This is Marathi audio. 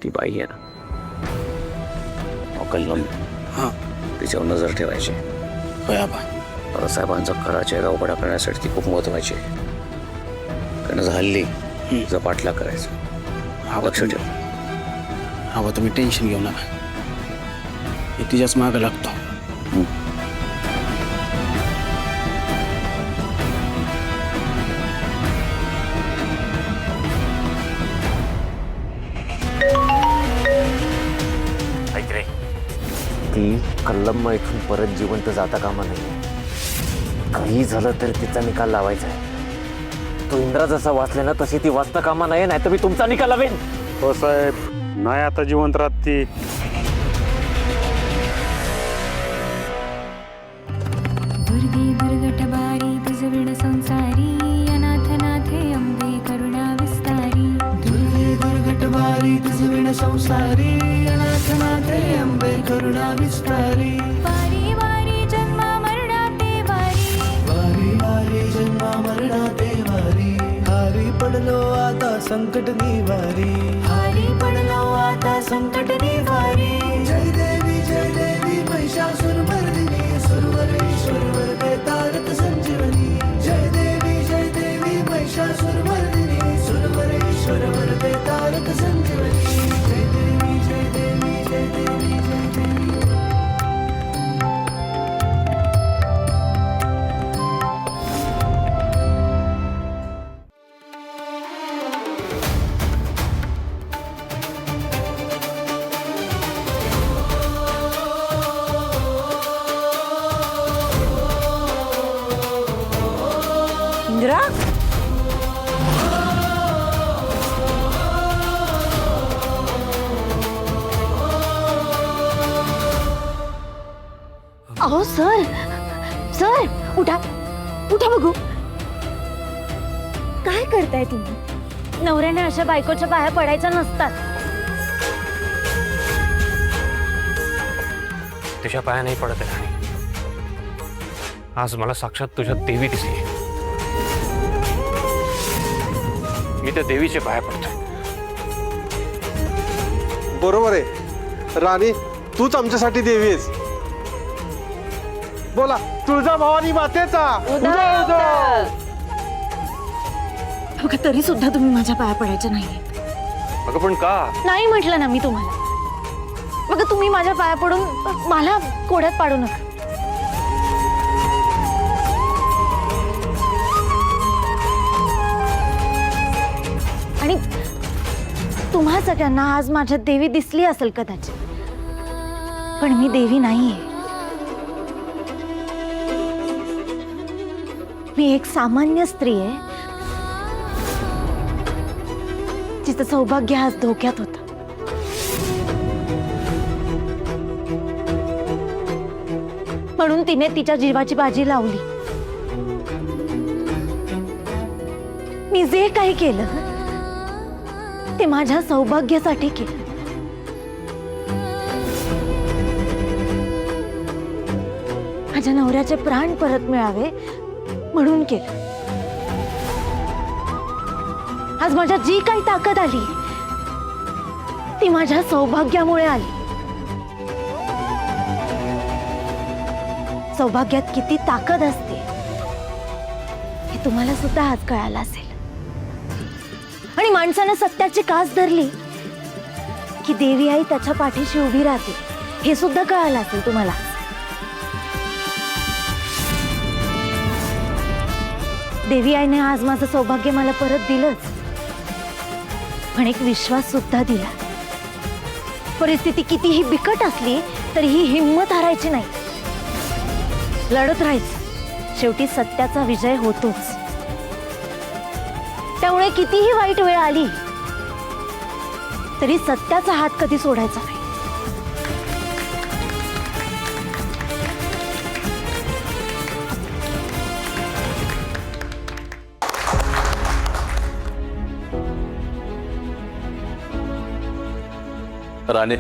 ती बाई आहे ना कल्लम, हां तिच्यावर नजर ठेवायची. होय आबा. बाळासाहेबांचा खरा चेहरा उघडा करण्यासाठी ती खूप महत्वाची आहे. कारण हल्ली तिचा पाठलाग करायचा. लक्ष ठेव. आबा तुम्ही टेन्शन घेऊ नका, मी तिच्याच मागं लागतो. ऐक रे, ती कल्लम इथून परत जिवंत जाता कामा नाही. काही झालं तरी तिचा निकाल लावायचा आहे. तो इंद्रा जसा वाचला ना तशी ती वाचता कामा नाही, नाही तर मी तुमचा निकाल लावेन. हो साहेब, नाही आता जिवंत राहत ती. दुर्गे दुर्गटबारी तुझविण संसारी अनाथनाथे अंबे करुणा विस्तारी. दुर्गे दुर्गटबारी तुझविण संसारी अनाथनाथे अंबे करुणा विस्तारी. वारी वारी जन्मा मरणाते वारी. वारी वारी जन्मा मरणाते वारी. हारी पडलो आता संकट निवारी. हारी पडलो आता संकट निवारी. जय देवी महिषासुर मर्दिनी सुरवरेश्वर तारक संजीवनी. जय देवी महिषासुर मर्दिनी सुरवरेश्वर तारक संजीवनी. जय देवी जय देवी जय देवी जय देवी. इंदिरा, अहो सर, सर उठा उठा बघू. काय करताय तुम्ही? नवऱ्याने अशा बायकोच्या पाया पडायच्या नसतात. तुझ्या पाया नाही पडत आहे राणी. आज मला साक्षात तुझ्या देवी दिसली. मी त्या देवीचे पाया पडतोय. बरोबर आहे राणी, तूच आमच्यासाठी देवी आहेस. बोला, तुळजा भवानी मातेचा बघा तरी सुद्धा तुम्ही माझ्या पाया पडायच्या नाही. अगं पण का? नाही म्हटलं ना मी तुम्हाला. बघा तुम्ही माझ्या पाया पडून मला कोड्यात पाडू नका. आणि तुम्हा सगळ्यांना आज माझ्यात देवी दिसली असेल कदाचित, पण मी देवी नाहीये. मी एक सामान्य स्त्री आहे जिचं सौभाग्य आज धोक्यात होतं. म्हणून तिने तिच्या जीवाची बाजी लावली. मी जे काही केलं ते माझ्या सौभाग्यासाठी केलं. माझ्या नवऱ्याचे प्राण परत मिळावे म्हणून केलं. आज माझ्या जी काही ताकद आली ती माझ्या सौभाग्यामुळे आली. सौभाग्यात किती ताकद असते हे तुम्हाला सुद्धा आज कळालं असेल. आणि माणसानं सत्याची कास धरली की देवी आई त्याच्या पाठीशी उभी राहते हे सुद्धा कळालं असेल तुम्हाला. देवी आईने आज माझं सौभाग्य मला परत दिलंच, पण एक विश्वास सुद्धा दिला. परिस्थिती कितीही बिकट असली तरी ही हिंमत हारायची नाही. लढत राहायचं. शेवटी सत्याचा विजय होतोच. त्यामुळे कितीही वाईट वेळ आली तरी सत्याचा हात कधी सोडायचा नाही. राणे,